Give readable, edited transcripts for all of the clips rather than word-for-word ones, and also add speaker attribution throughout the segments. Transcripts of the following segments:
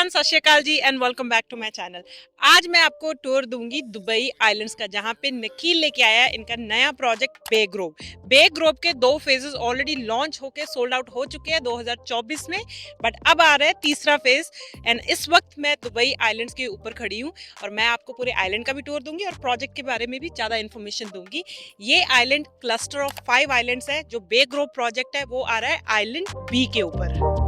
Speaker 1: Everyone, Sat Sri Akal ji and welcome back to my channel. आज मैं आपको टूर दूंगी दुबई आइलैंड्स का, जहां पे नकील लेके आया है इनका नया प्रोजेक्ट बे ग्रोव। बे ग्रोव के 2 फेजेस ऑलरेडी लॉन्च होके सोल्ड आउट हो चुके हैं 2024 में, बट अब आ रहा है तीसरा फेज। एंड इस वक्त मैं दुबई आइलैंड्स के ऊपर खड़ी हूँ और मैं आपको पूरे आइलैंड का भी टूर दूंगी और प्रोजेक्ट के बारे में भी ज़्यादा इन्फॉर्मेशन दूंगी। ये आइलैंड क्लस्टर ऑफ 5 आइलैंड्स है। जो बे ग्रोव प्रोजेक्ट है वो आ रहा है आइलैंड बी के ऊपर।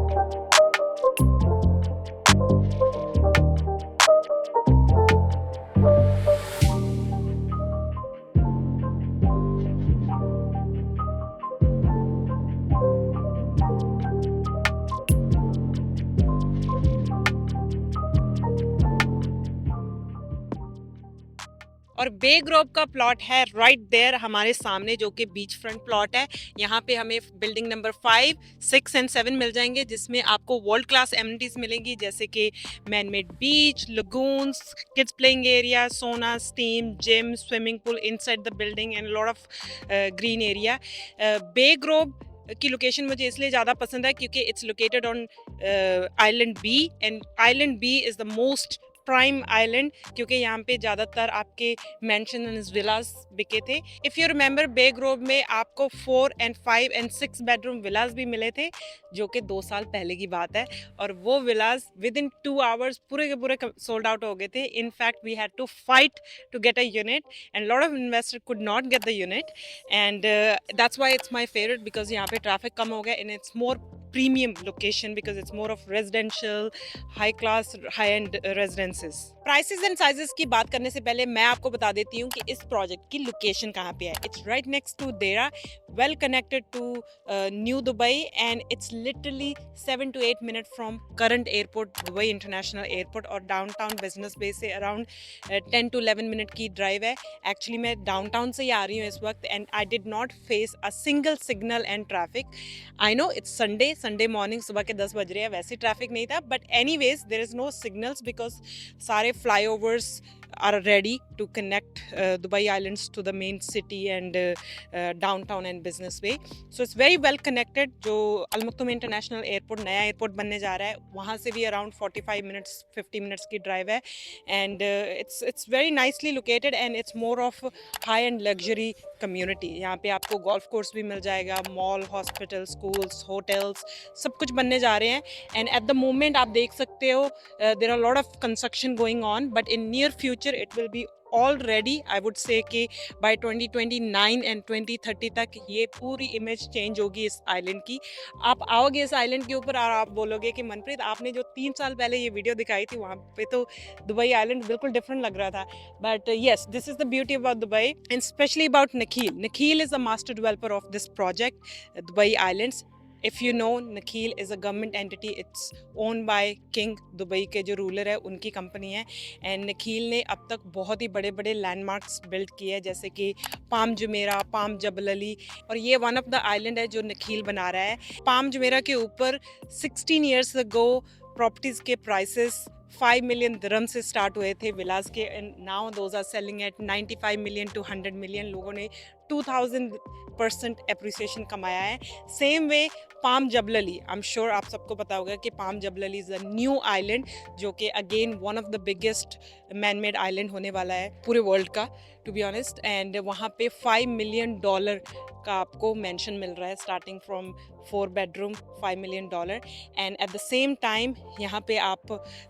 Speaker 1: और बे ग्रोव का प्लॉट है राइट देयर हमारे सामने, जो कि बीच फ्रंट प्लॉट है। यहाँ पे हमें बिल्डिंग नंबर 5, 6 एंड 7 मिल जाएंगे, जिसमें आपको वर्ल्ड क्लास एमिनिटीज मिलेंगी, जैसे कि man made beach, lagoons, kids playing area, sauna, steam, gym, swimming pool inside the building and lot of green area. Bay Grove की लोकेशन मुझे इसलिए ज़्यादा पसंद है क्योंकि it's located on island B, and island B is the most prime island, क्योंकि यहाँ पे ज़्यादातर आपके मैंशन एंड विलास बिके थे। If you remember, Bay Grove में आपको 4 एंड 5 एंड 6 बेडरूम विलास भी मिले थे, जो कि 2 साल पहले की बात है। और वो विलास विद इन 2 आवर्स पूरे के पूरे सोल्ड आउट हो गए थे। In fact we had to fight to get a unit and lot of investor could not get the unit, and that's why it's my favourite, because यहाँ पे ट्रैफिक कम हो गया and it's more premium location because it's more of residential, high class, high end residences. Prices and sizes की बात करने से पहले मैं आपको बता देती हूँ कि इस प्रोजेक्ट की लोकेशन कहाँ पे है। It's right next to Deira, well connected to new Dubai, and it's literally 7 to 8 minute from current airport, Dubai international airport, और डाउनटाउन बिजनेस बे से अराउंड 10 to 11 मिनट की ड्राइव है। एक्चुअली मैं डाउनटाउन से ही आ रही हूँ इस वक्त, and I did not face a single signal and traffic. I know it's Sunday morning, सुबह के 10 बज रहे हैं, वैसे ट्रैफिक नहीं था, but anyways there is no signals because सारे flyovers are ready to connect Dubai Islands to the main city and downtown and business way. So it's very well connected. जो अल मखदूम इंटरनेशनल एयरपोर्ट नया airport बनने जा रहा है, वहाँ से भी अराउंड 45 मिनट्स 50 मिनट्स की ड्राइव है, and it's very nicely located and it's more of high end luxury community. यहाँ पे आपको गोल्फ कोर्स भी मिल जाएगा, मॉल, हॉस्पिटल, स्कूल्स, होटल्स, सब कुछ बनने जा रहे हैं। एंड एट द मोमेंट आप देख सकते हो there are lot of construction going on, but in near future it will be already, I would say कि बाय 2029 एंड 2030 तक ये पूरी इमेज चेंज होगी इस आइलैंड की। आप आओगे इस आइलैंड के ऊपर और आप बोलोगे कि मनप्रीत, आपने जो 3 साल पहले ये वीडियो दिखाई थी, वहाँ पे तो दुबई आइलैंड बिल्कुल डिफरेंट लग रहा था। But yes, this is the beauty about Dubai, and especially about Nakheel. Nakheel is the master developer of this project, Dubai Islands. If you know, Nakheel is a government entity. It's owned by King Dubai के जो ruler है, उनकी company है। And नखील ने अब तक बहुत ही बड़े बड़े लैंडमार्क्स बिल्ड किए हैं, जैसे कि palm Jumeirah, palm Jebel Ali, और ये वन ऑफ द आइलैंड है जो नखील बना रहा है। पाम जुमेरा के ऊपर 16 ईयर्स अगो प्रॉपर्टीज़ के प्राइसेस 5 मिलियन दिरहम से स्टार्ट हुए थे विलास के, and now those are selling at 95 million to 100 million. लोगों ने 2000% एप्रिसिएशन कमाया है। Same way Palm Jebel Ali, I am sure आप सबको पता होगा कि Palm Jebel Ali is a new island, जो कि again one of the biggest man made island होने वाला है पूरे वर्ल्ड का, टू बी ऑनेस्ट। एंड वहाँ पे $5 मिलियन का आपको मेंशन मिल रहा है, starting from 4 bedroom, $5 million. And at the same time यहाँ पे आप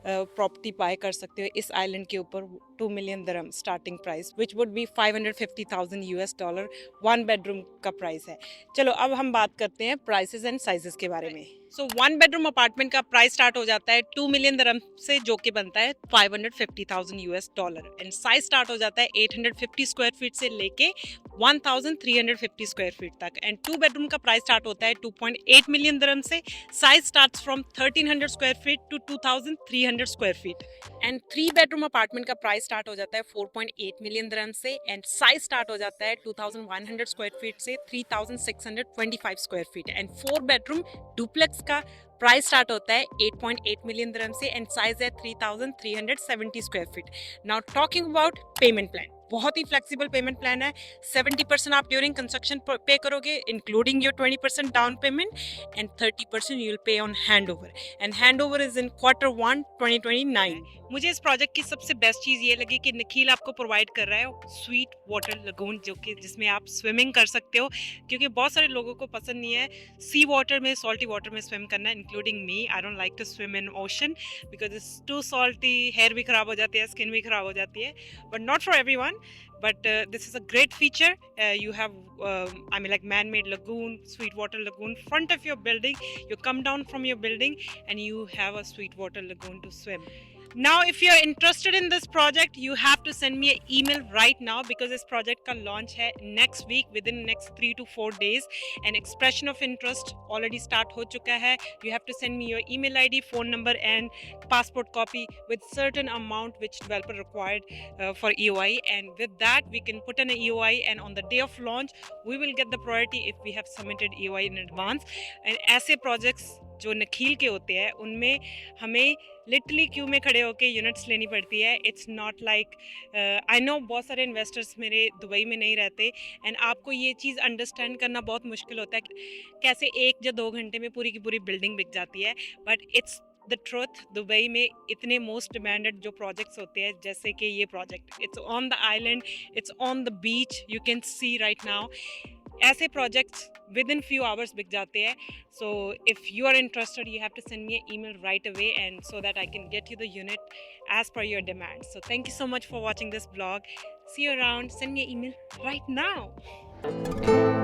Speaker 1: प्रॉपर्टी बाय कर सकते हो इस आइलैंड के ऊपर 2 million dirham starting price, which would be $550,000 1 bedroom का प्राइस है। चलो अब हम बात करते हैं प्राइसेस एंड साइजेस के बारे में। सो 1 बेडरूम अपार्टमेंट का प्राइस स्टार्ट हो जाता है 2 मिलियन दिरहम से, जो कि बनता है $550,000, एंड साइज स्टार्ट हो जाता है 850 स्क्वायर फीट से लेके 1350 स्क्वायर फीट तक। एंड 2 बेडरूम का प्राइस स्टार्ट होता है 2.8 मिलियन दिरहम से, size starts from 1300 square feet to 2300 square feet. And 3 bedroom apartment का प्राइस स्टार्ट हो जाता है 4.8 मिलियन दिरहम से, एंड साइज स्टार्ट हो जाता है 2100 स्क्वायर फीट से 3625 square feet. And 4 bedroom duplex का प्राइस स्टार्ट होता है 8.8 मिलियन दिरहम से, एंड साइज है 3370 square feet. Now talking about payment plan, बहुत ही फ्लेक्सिबल पेमेंट प्लान है। 70% आप ड्यूरिंग कंस्ट्रक्शन पे करोगे, including your 20% down payment, and 30% you will pay on hand over, and hand over is in Q1 2029। मुझे इस project की सबसे बेस्ट चीज़ ये लगी कि निखिल आपको प्रोवाइड कर रहा है स्वीट वाटर लगून, जो कि जिसमें आप स्विमिंग कर सकते हो, क्योंकि बहुत सारे लोगों को पसंद नहीं है सी वाटर में, सॉल्टी वाटर में स्विम करना, including me. I don't like to swim in ocean because it's too salty, hair भी ख़राब हो जाती है, स्किन भी ख़राब हो जाती है, but not for everyone. But this is a great feature. You have I mean, like, man-made lagoon, sweet water lagoon front of your building. You come down from your building and you have a sweet water lagoon to swim. Now if you're interested in this project, you have to send me an email right now, because this project का launch है next week, within next 3 to 4 days, and expression of interest already start हो चुका है. You have to send me your email ID, phone number and passport copy with certain amount which developer required for EOI, and with that we can put in an EOI, and on the day of launch we will get the priority if we have submitted EOI in advance. And ऐसे projects जो नखील के होते हैं उनमें हमें literally Q में खड़े होकर यूनिट्स लेनी पड़ती है. It's not like, I know बहुत सारे इन्वेस्टर्स मेरे दुबई में नहीं रहते, एंड आपको ये चीज़ अंडरस्टैंड करना बहुत मुश्किल होता है कैसे 1 या 2 घंटे में पूरी की पूरी बिल्डिंग बिक जाती है. But it's the truth, Dubai में इतने मोस्ट डिमांडेड जो प्रोजेक्ट्स होते हैं, जैसे कि ये project, it's on the island, it's on the beach, you can see right now. ऐसे projects within few hours बिक जाते हैं. So if you are interested, you have to send me an email right away, and so that I can get you the unit as per your demand. So thank you so much for watching this vlog. See you around. Send me an email right now.